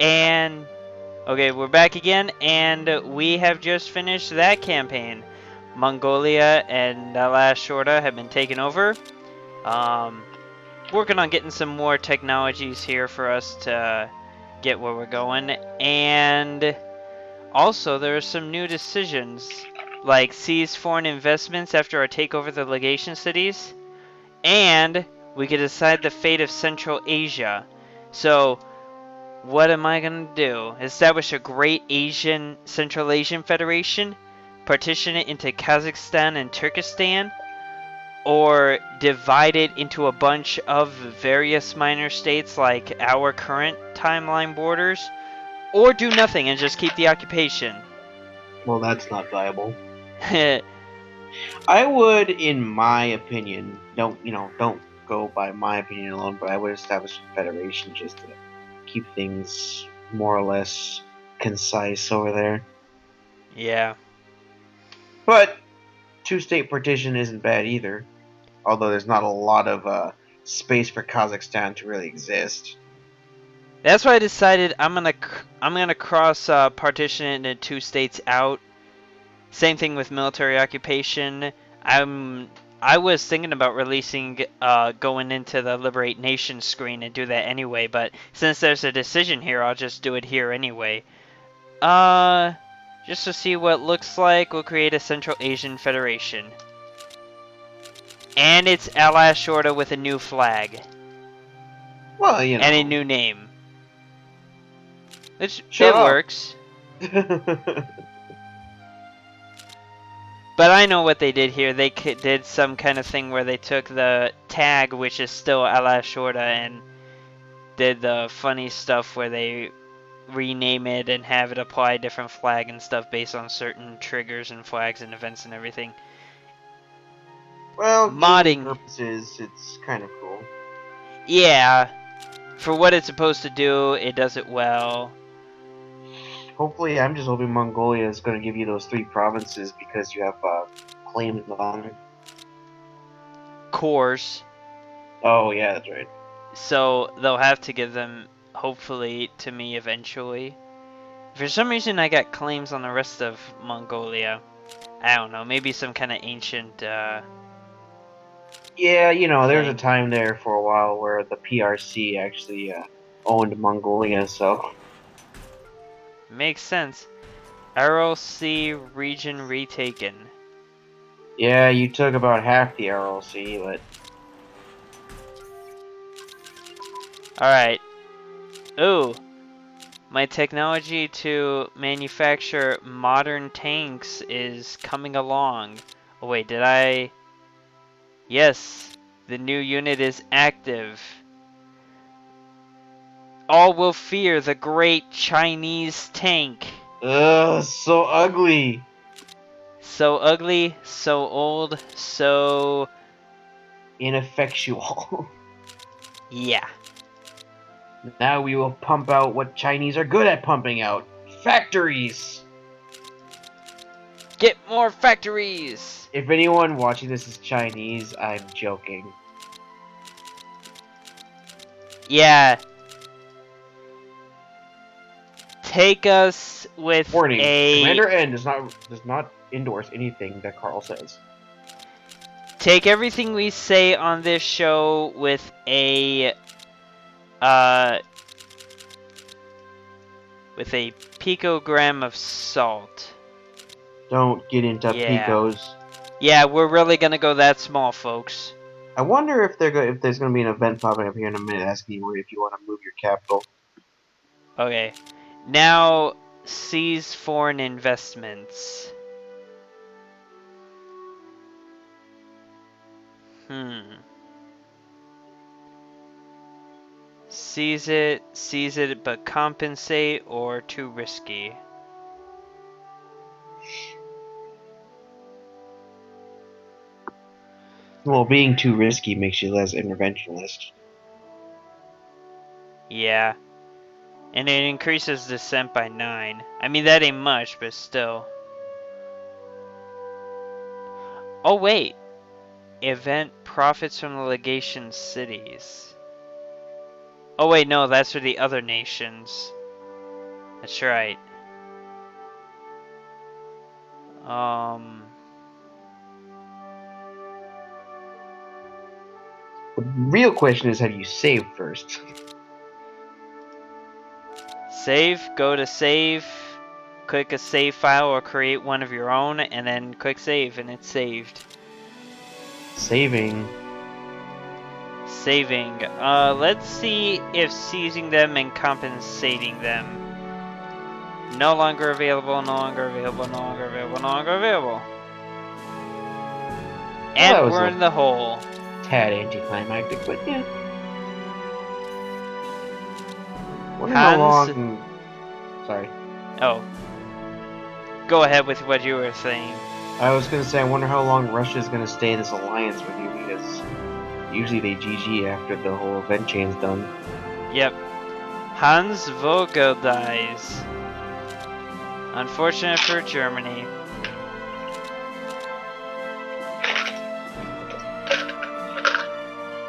And okay, we're back again, and we have just finished that campaign. Mongolia and Shorta have been taken over. Working on getting some more technologies here for us to get where we're going, and also there are some new decisions, like seize foreign investments after our takeover of the legation cities, and we could decide the fate of Central Asia. So what am I going to do? Establish a great Central Asian Federation? Partition it into Kazakhstan and Turkestan? Or divide it into a bunch of various minor states like our current timeline borders? Or do nothing and just keep the occupation? Well, that's not viable. I would, in my opinion, don't go by my opinion alone, but I would establish a federation just to keep things more or less concise over there. Yeah. But two-state partition isn't bad either, although there's not a lot of space for Kazakhstan to really exist. That's why I decided I'm gonna cross partition it into 2 states out. Same thing with military occupation. I was thinking about releasing going into the Liberate Nations screen and do that anyway, but since there's a decision here, I'll just do it here anyway. Just to see what it looks like, we'll create a Central Asian Federation. And it's Shorta with a new flag. Well, you know. And a new name. It Shut up. works. But I know what they did here. They did some kind of thing where they took the tag, which is still Shorta, and did the funny stuff where they rename it and have it apply a different flag and stuff based on certain triggers and flags and events and everything. Well, modding purposes, it's kind of cool. Yeah, for what it's supposed to do, it does it well. Hopefully, I'm just hoping Mongolia is going to give you those 3 provinces because you have claims on it. Cores. Oh, yeah, that's right. So they'll have to give them, hopefully, to me eventually. For some reason, I got claims on the rest of Mongolia. I don't know, maybe some kind of ancient, Yeah, you know, there's a time there for a while where the PRC actually owned Mongolia, so... Makes sense. Aral Sea region retaken. Yeah, you took about half the Aral Sea, but... Alright. Ooh. My technology to manufacture modern tanks is coming along. Oh wait, did I... Yes, the new unit is active. All will fear the great Chinese tank. Ugh, so ugly. So ugly, so old, so... ineffectual. Yeah. Now we will pump out what Chinese are good at pumping out. Factories! Get more factories! If anyone watching this is Chinese, I'm joking. Yeah. Take us with Warning, a... Commander N does not endorse anything that Carl says. Take everything we say on this show with a picogram of salt. Don't get into picos. Yeah, we're really gonna go that small, folks. I wonder if there's gonna be an event popping up here in a minute asking you if you want to move your capital. Okay. Now, seize foreign investments. Seize it, but compensate, or too risky? Well, being too risky makes you less interventionist. Yeah. And it increases dissent by 9. I mean, that ain't much, but still. Oh, wait. Event profits from the legation cities. Oh, wait, no, that's for the other nations. That's right. The real question is, have you saved first? Save, go to save, click a save file or create one of your own, and then click save, and it's saved. Saving. Saving. Let's see if seizing them and compensating them. No longer available, no longer available, no longer available, no longer available. And that was we're a in the hole. tad anticlimactic, but yeah. Wonder how Hans. long. Sorry. Oh. Go ahead with what you were saying. I was gonna say, I wonder how long Russia's gonna stay in this alliance with you, because usually they GG after the whole event chain's done. Yep. Hans Vogel dies. Unfortunate for Germany.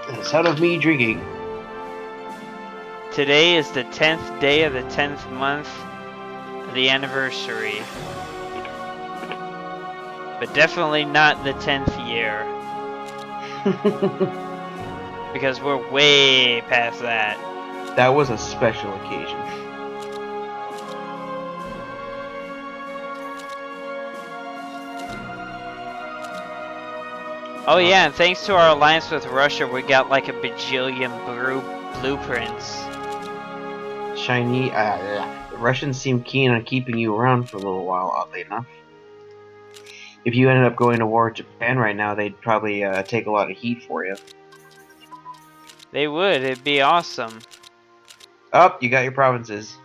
The sound of me drinking. Today is the 10th day of the 10th month of the anniversary. But definitely not the 10th year. Because we're way past that. That was a special occasion. Oh yeah, and thanks to our alliance with Russia, we got like a bajillion blueprints. Shiny. The Russians seem keen on keeping you around for a little while, oddly enough. If you ended up going to war with Japan right now, they'd probably take a lot of heat for you. They would, it'd be awesome. Oh, you got your provinces.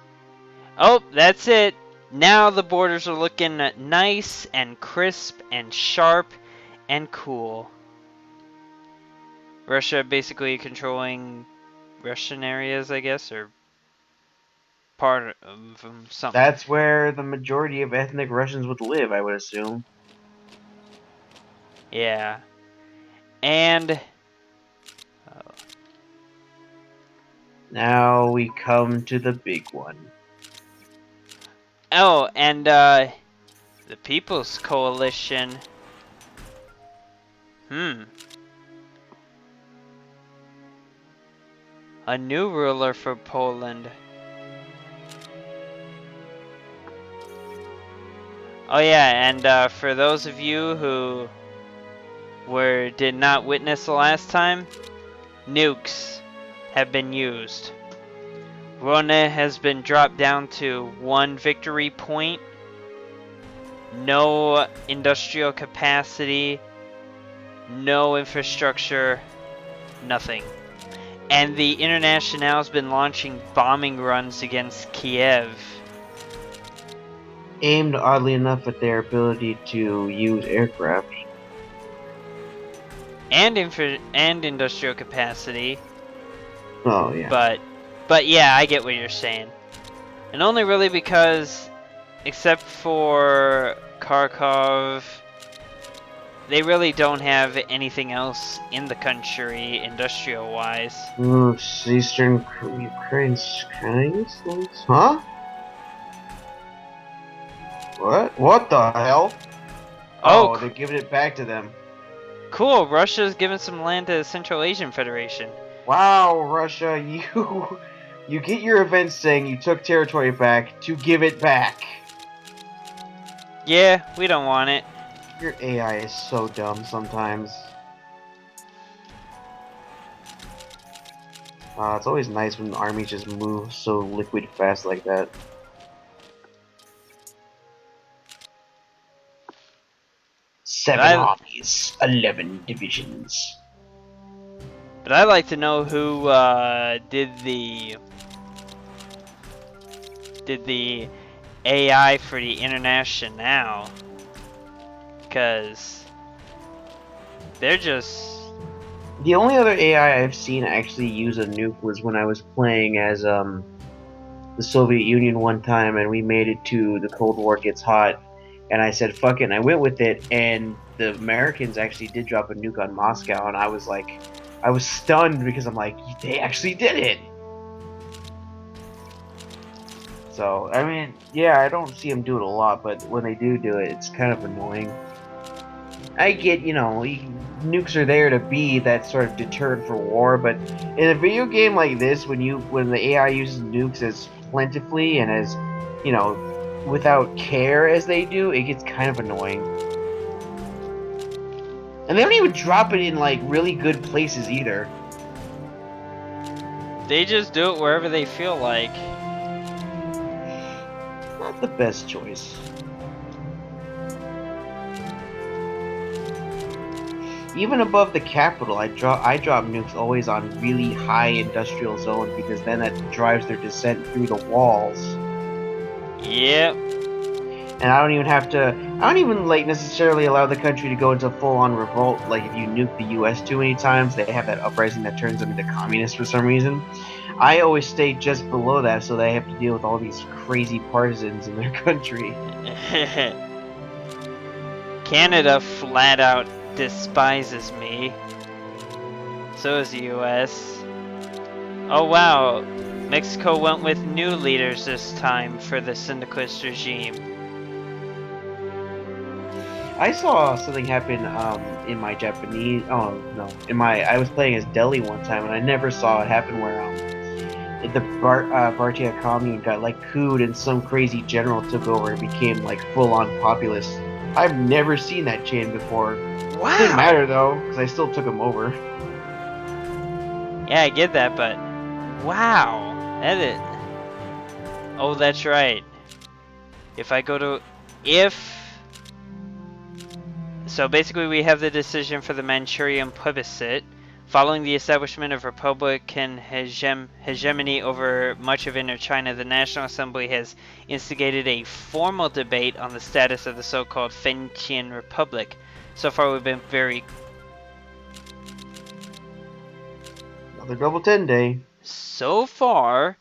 Oh, that's it. Now the borders are looking nice and crisp and sharp and cool. Russia basically controlling Russian areas, I guess, or part of them, something. That's where the majority of ethnic Russians would live, I would assume. Yeah. And now we come to the big one. oh, and the People's Coalition. A new ruler for Poland. Oh yeah, and for those of you who did not witness the last time, nukes have been used. Rona has been dropped down to 1 victory point. No industrial capacity, no infrastructure, nothing. And the Internationale has been launching bombing runs against Kiev. Aimed, oddly enough, at their ability to use aircraft. And industrial capacity. Oh, yeah. But yeah, I get what you're saying. And only really because, except for Kharkov, they really don't have anything else in the country, industrial-wise. Eastern Ukraine's kinds? Huh? What? What the hell? Oh, they're giving it back to them. Cool, Russia's giving some land to the Central Asian Federation. Wow, Russia, you get your events saying you took territory back to give it back. Yeah, we don't want it. Your AI is so dumb sometimes. It's always nice when armies just move so liquid fast like that. Seven armies, 11 divisions. But I'd like to know who did the AI for the Internationale, because they're just... The only other AI I've seen actually use a nuke was when I was playing as the Soviet Union one time, and we made it to the Cold War Gets Hot, and I said fuck it, and I went with it, and the Americans actually did drop a nuke on Moscow, and I was like, I was stunned because I'm like, they actually did it. So, I mean, yeah, I don't see them do it a lot, but when they do it, it's kind of annoying. I get, nukes are there to be that sort of deterrent for war, but in a video game like this, when the AI uses nukes as plentifully and as, without care as they do, it gets kind of annoying. And they don't even drop it in like really good places either. They just do it wherever they feel like. Not the best choice. Even above the capital, I drop nukes always on really high industrial zones because then that drives their descent through the walls. Yep. And I don't even like necessarily allow the country to go into full-on revolt. Like if you nuke the U.S. too many times, they have that uprising that turns them into communists for some reason. I always stay just below that so they have to deal with all these crazy partisans in their country. Canada flat out despises me. So is the US. Oh wow, Mexico went with new leaders this time for the syndicalist regime. I saw something happen in my Japanese. Oh no, I was playing as Delhi one time, and I never saw it happen where the Bharatiya commune got like cooed, and some crazy general took over and became like full-on populist. I've never seen that chain before. Wow. Didn't matter though, because I still took him over. Yeah, I get that, but wow, that is. Oh, that's right. If I go to So basically we have the decision for the Manchurian plebiscite. Following the establishment of Republican hegemony over much of Indochina, the National Assembly has instigated a formal debate on the status of the so-called Fenqian Republic. So far we've been very... Another double 10 day. So far,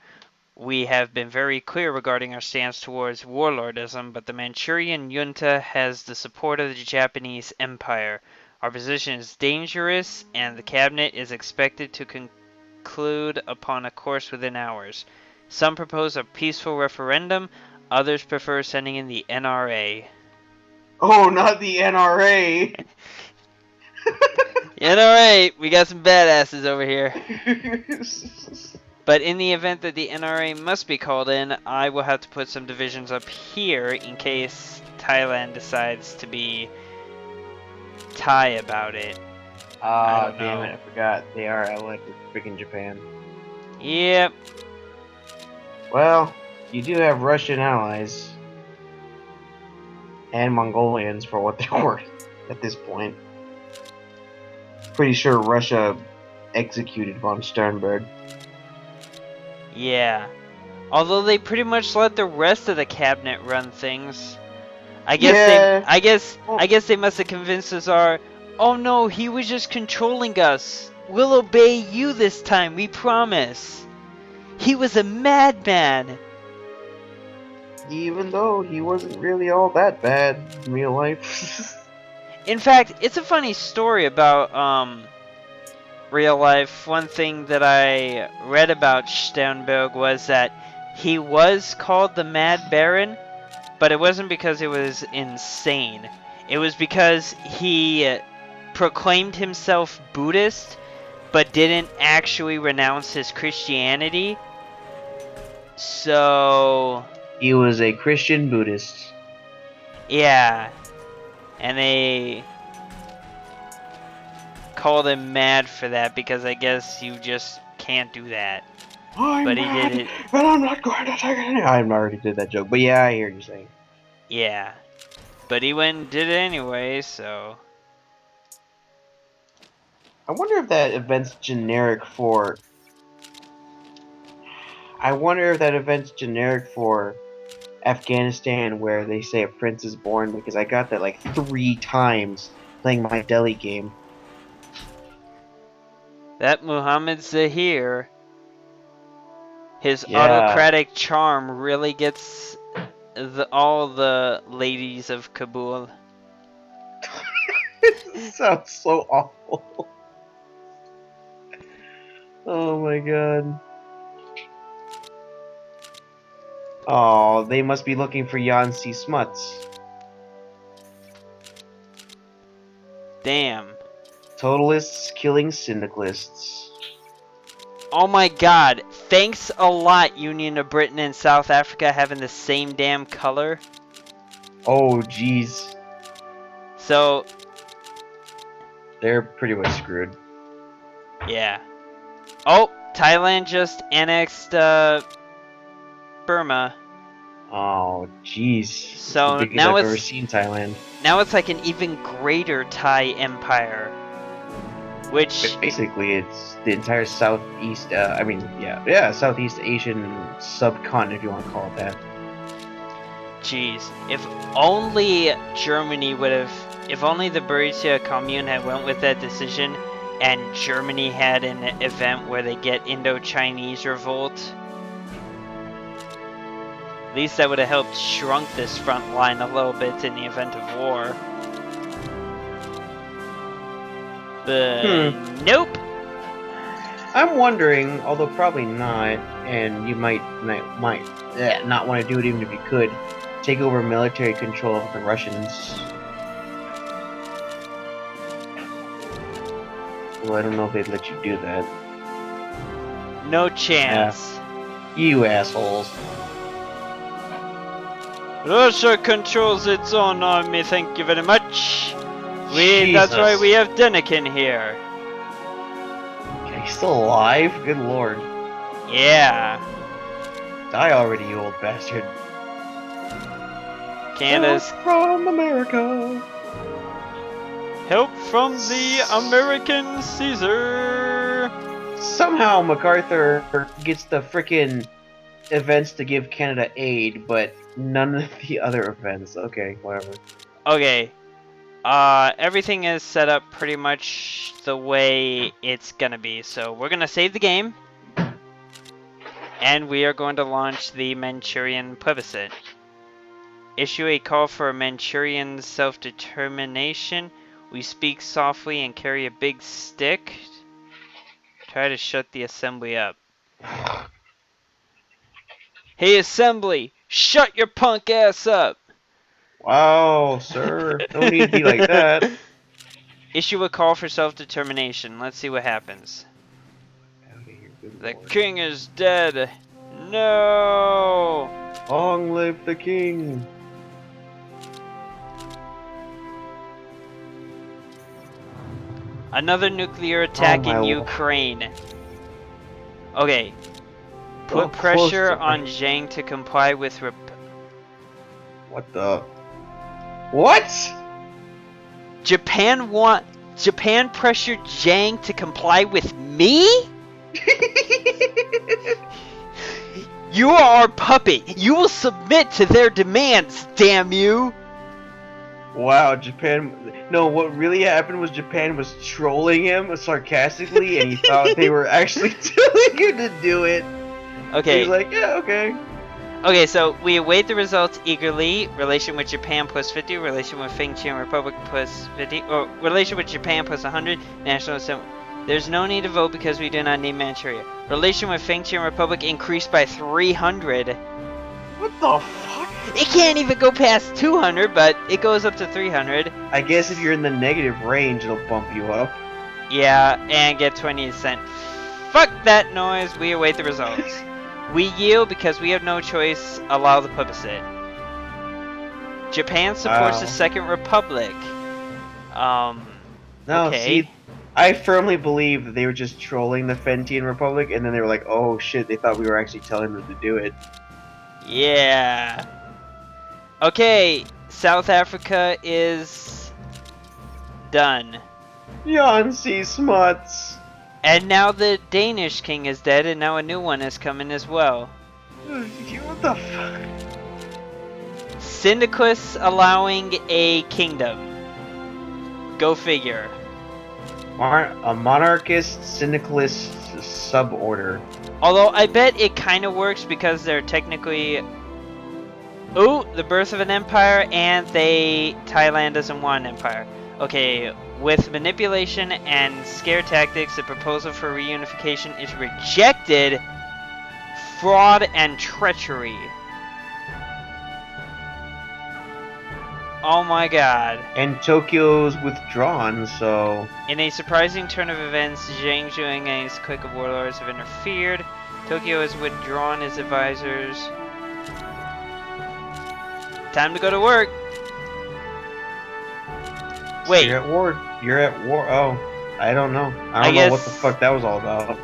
we have been very clear regarding our stance towards warlordism, but the Manchurian junta has the support of the Japanese Empire. Our position is dangerous, and the cabinet is expected to conclude upon a course within hours. Some propose a peaceful referendum, others prefer sending in the NRA. Oh, not the NRA! NRA, we got some badasses over here. But in the event that the NRA must be called in, I will have to put some divisions up here in case Thailand decides to be Thai about it. Ah, damn it, I forgot. They are allied with freaking Japan. Yep. Well, you do have Russian allies. And Mongolians for what they're worth at this point. Pretty sure Russia executed von Sternberg. Yeah. Although they pretty much let the rest of the cabinet run things. I guess they must have convinced the Tsar, oh no, he was just controlling us. We'll obey you this time, we promise. He was a madman. Even though he wasn't really all that bad in real life. In fact, it's a funny story about real life. One thing that I read about Sternberg was that he was called the Mad Baron, but it wasn't because he was insane. It was because he proclaimed himself Buddhist, but didn't actually renounce his Christianity. So... he was a Christian Buddhist. yeah. And they called him mad for that because I guess you just can't do that. But he did it. But I'm not going to take it. I already did that joke, but yeah, I hear you saying. Yeah. But he went and did it anyway, so... I wonder if that event's generic for... Afghanistan where they say a prince is born, because I got that like 3 times playing my Delhi game. That Muhammad Zahir, his autocratic charm really gets all the ladies of Kabul. This sounds so awful. Oh my god. Oh, they must be looking for Yancy Smuts. Damn. Totalists killing syndicalists. Oh my god. Thanks a lot, Union of Britain and South Africa having the same damn color. Oh, jeez. So, they're pretty much screwed. yeah. Oh, Thailand just annexed Burma. Oh, jeez. So It's the biggest now I've ever seen Thailand. Now it's like an even greater Thai empire. Which... Basically, it's the entire Southeast, Southeast Asian subcontinent, if you want to call it that. Jeez. If only Germany would have... If only the Borussia Commune had went with that decision, and Germany had an event where they get Indo-Chinese revolt. At least that would have helped shrunk this front line a little bit in the event of war. But nope. I'm wonding, although probably not, and you might not want to do it even if you could, take over military control of the Russians. Well, I don't know if they'd let you do that. No chance. Yeah. You assholes. Russia controls its own army, thank you very much. That's why we have Denikin here. He's still alive? Good lord. Yeah. Die already, you old bastard. Canada's... Help from America. Help from the American Caesar. Somehow MacArthur gets the frickin' events to give Canada aid, but none of the other events. Okay, whatever. Okay. Everything is set up pretty much the way it's gonna be. So we're gonna save the game. And we are going to launch the Manchurian plebiscite. Issue a call for Manchurian self-determination. We speak softly and carry a big stick. Try to shut the assembly up. Hey, assembly! Shut your punk ass up! Wow, sir. No need to be like that. Issue a call for self-determination. Let's see what happens. The king is dead. No! Long live the king. Another nuclear attack in Ukraine. Okay. Put pressure on Zhang to comply with What the? What? Japan pressured Zhang to comply with me? You are our puppet. You will submit to their demands, damn you. Wow, Japan... No, what really happened was Japan was trolling him sarcastically, and he thought they were actually telling him to do it. Okay. He's like, yeah, okay. Okay, so we await the results eagerly. Relation with Japan plus 50, relation with Fengtian Republic plus 50, or relation with Japan plus 100, National Assembly. There's no need to vote because we do not need Manchuria. Relation with Fengtian Republic increased by 300. What the fuck? It can't even go past 200, but it goes up to 300. I guess if you're in the negative range, it'll bump you up. Yeah, and get 20 cents. Fuck that noise. We await the results. We yield because we have no choice. Allow the plebiscite. Japan supports the Second Republic. No, okay. See, I firmly believe that they were just trolling the Fentian Republic, and then they were like, oh shit, they thought we were actually telling them to do it. Yeah. Okay, South Africa is done. Yancy Smuts. And now the Danish king is dead, and now a new one is coming as well. What the fuck? Syndicus allowing a kingdom. Go figure. A monarchist syndicalist suborder. Although I bet it kind of works because they're technically... Ooh, the birth of an empire, and Thailand doesn't want an empire. Okay, with manipulation and scare tactics, the proposal for reunification is rejected. Fraud and treachery. Oh my god. And Tokyo's withdrawn, so... In a surprising turn of events, Zhang Zhuang and his clique of warlords have interfered. Tokyo has withdrawn his advisors. Time to go to work. Wait. You're at war. You're at war. Oh, I don't know. I don't know what the fuck that was all about.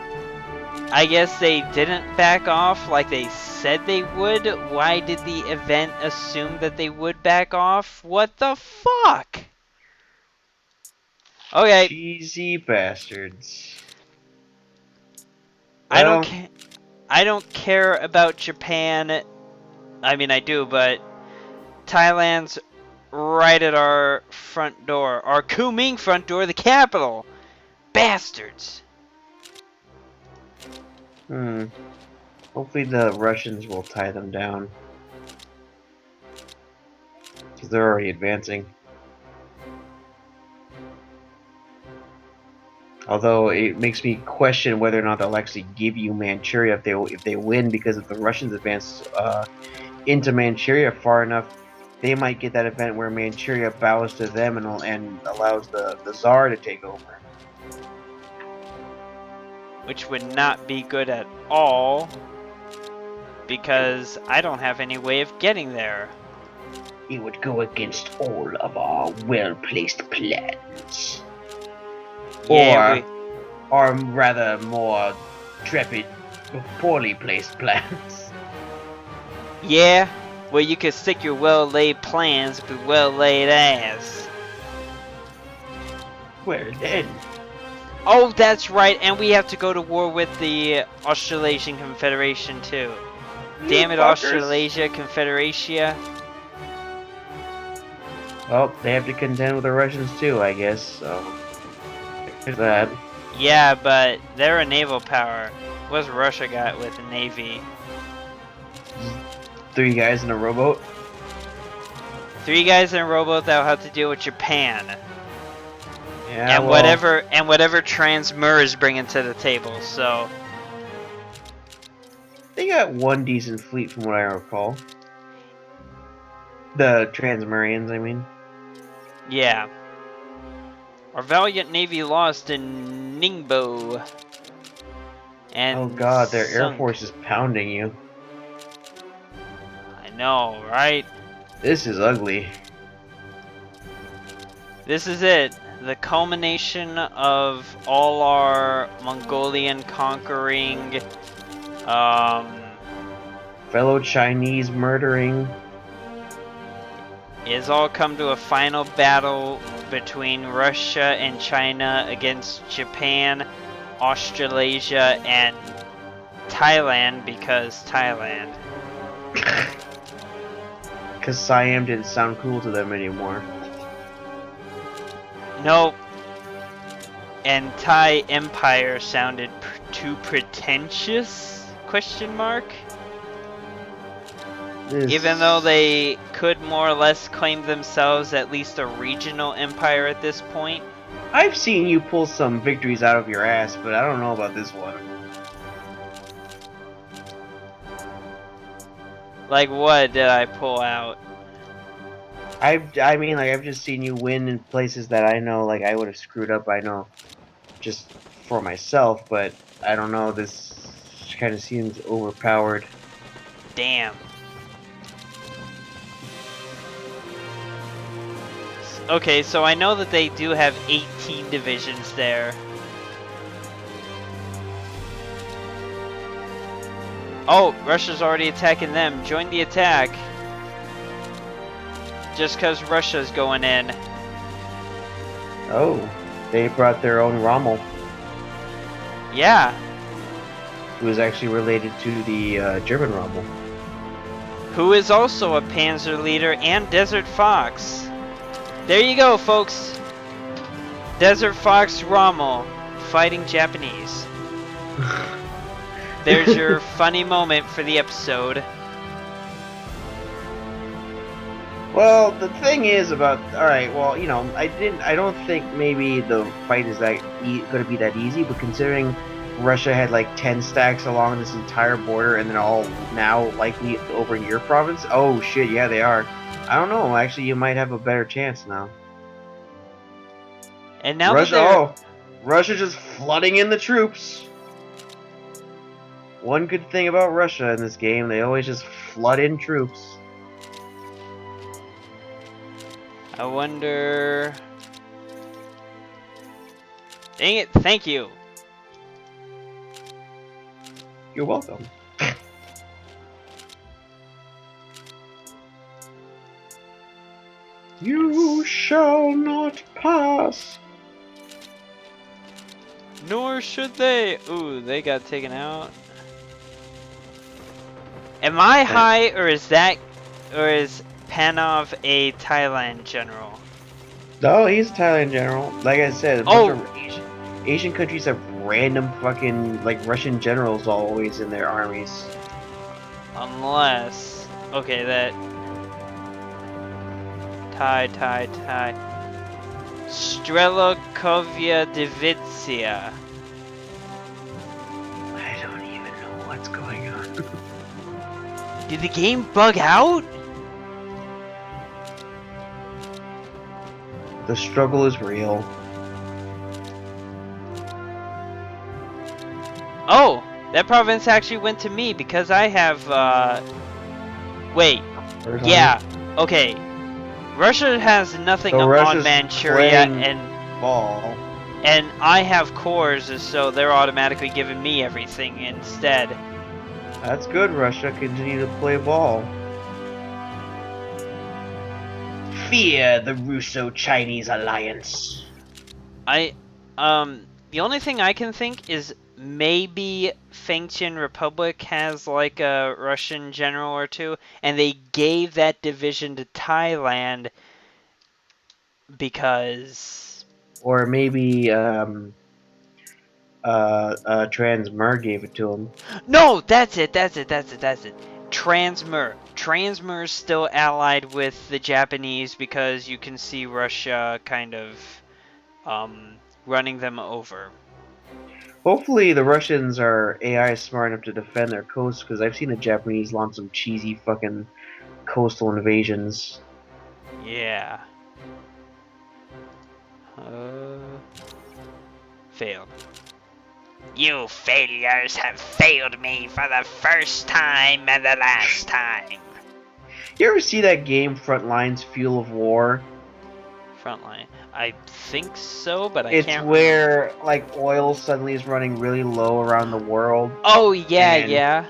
I guess they didn't back off like they said they would. Why did the event assume that they would back off? What the fuck? Okay. Cheesy bastards. I don't care about Japan. I mean, I do, but Thailand's right at our front door. Our Kunming front door, the capital. Bastards. Hopefully the Russians will tie them down. Because they're already advancing. Although it makes me question whether or not they'll actually give you Manchuria if they win, because if the Russians advance into Manchuria far enough, they might get that event where Manchuria bows to them and allows the Tsar to take over. Which would not be good at all, because I don't have any way of getting there. It would go against all of our well-placed plans. Yeah, or rather more trepid, poorly placed plans. Yeah, well, you could stick your well-laid plans up your well-laid ass. Well then. Oh, that's right, and we have to go to war with the Australasian Confederation too. Damn it, fuckers. Australasia Confederatia. Well, they have to contend with the Russians too, I guess, so... There's that. Yeah, but they're a naval power. What's Russia got with a navy? 3 guys in a rowboat? 3 guys in a rowboat that'll have to deal with Japan. Yeah, And well, whatever Transmur is bringing to the table, so... they got 1 decent fleet from what I recall. The Transmurians, I mean. Yeah. Our valiant navy lost in Ningbo. And Oh god, their air sunk. force is pounding you. I know, right? This is ugly. This is it. The culmination of all our Mongolian conquering, Fellow Chinese murdering. is all come to a final battle between Russia and China against Japan, Australasia, and Thailand, because Thailand. Because Siam didn't sound cool to them anymore. Nope. And Thai Empire sounded too pretentious? Question mark? Even though they could more or less claim themselves at least a regional empire at this point. I've seen you pull some victories out of your ass, but I don't know about this one. Like what did I pull out? I mean, like, I've just seen you win in places that I know, like, I would have screwed up, I know, just for myself, but I don't know, this kind of seems overpowered. Damn. Okay, so I know that they do have 18 divisions there. Oh, Russia's already attacking them. Join the attack. Just because Russia's going in. Oh, they brought their own Rommel, Yeah. who is actually related to the German Rommel. Who is also a Panzer leader and Desert Fox. There you go, folks. Desert Fox Rommel fighting Japanese. There's your funny moment for the episode. Well, the thing is about, alright, well, you know, I don't think maybe the fight is that going to be that easy, but considering Russia had like 10 stacks along this entire border and they're all now likely over in your province, oh shit, yeah, they are. I don't know. Actually, you might have a better chance now. And now that they're... Russia just flooding in the troops. One good thing about Russia in this game, they always just flood in troops. I wonder... Dang it, thank you. You're welcome. You shall not pass. Nor should they. Ooh, they got taken out. Am I high, or is Panov a Thailand general? No, he's a Thailand general. Like I said, a bunch of Asian countries have random fucking like Russian generals always in their armies. Unless, okay, that Thai. Strelikovia Divizia. I don't even know what's going on. Did the game bug out? The struggle is real. Oh, that province actually went to me because I have, wait, yeah, okay. Russia has nothing on Manchuria, and I have cores, so they're automatically giving me everything instead. That's good, Russia. Continue to play ball. Fear the Russo-Chinese alliance. The only thing I can think is maybe Fengtian Republic has like a Russian general or two, and they gave that division to Thailand because... Or maybe, Transmer gave it to him. No, that's it. Transmer. Transmer's still allied with the Japanese because you can see Russia kind of, running them over. Hopefully the Russians are AI smart enough to defend their coast, because I've seen the Japanese launch some cheesy fucking coastal invasions. Yeah. Failed. You failures have failed me for the first time and the last time. You ever see that game Frontline's Fuel of War? Frontline. I think so, but it's can't where like oil suddenly is running really low around the world. Oh yeah.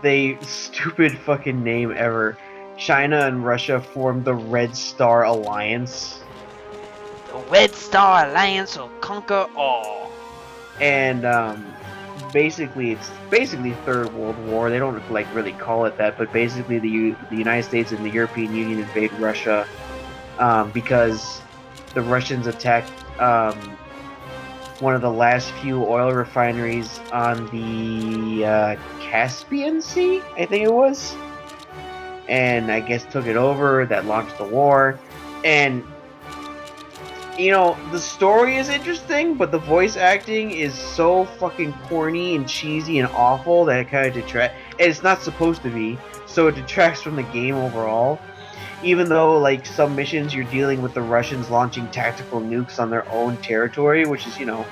They stupid fucking name ever. China and Russia formed the Red Star Alliance. The Red Star Alliance will conquer all. And basically it's Third World War. They don't like really call it that, but basically the United States and the European Union invade Russia because the Russians attacked one of the last few oil refineries on the Caspian Sea, I think it was, and I guess took it over. That launched the war. And you know, the story is interesting, but the voice acting is so fucking corny and cheesy and awful that it kind of detracts. And it's not supposed to be, so it detracts from the game overall. Even though, like, some missions you're dealing with the Russians launching tactical nukes on their own territory, which is, you know,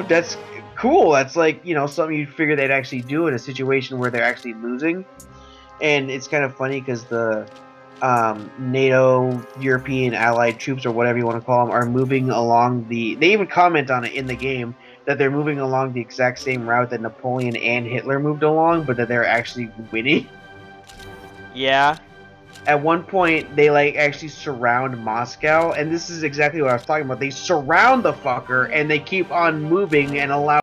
that's cool. That's like, you know, something you'd figure they'd actually do in a situation where they're actually losing. And it's kind of funny because the NATO, European allied troops, or whatever you want to call them, are moving along the... They even comment on it in the game, that they're moving along the exact same route that Napoleon and Hitler moved along, but that they're actually winning. Yeah. At one point, they like actually surround Moscow, and this is exactly what I was talking about. They surround the fucker, and they keep on moving and allow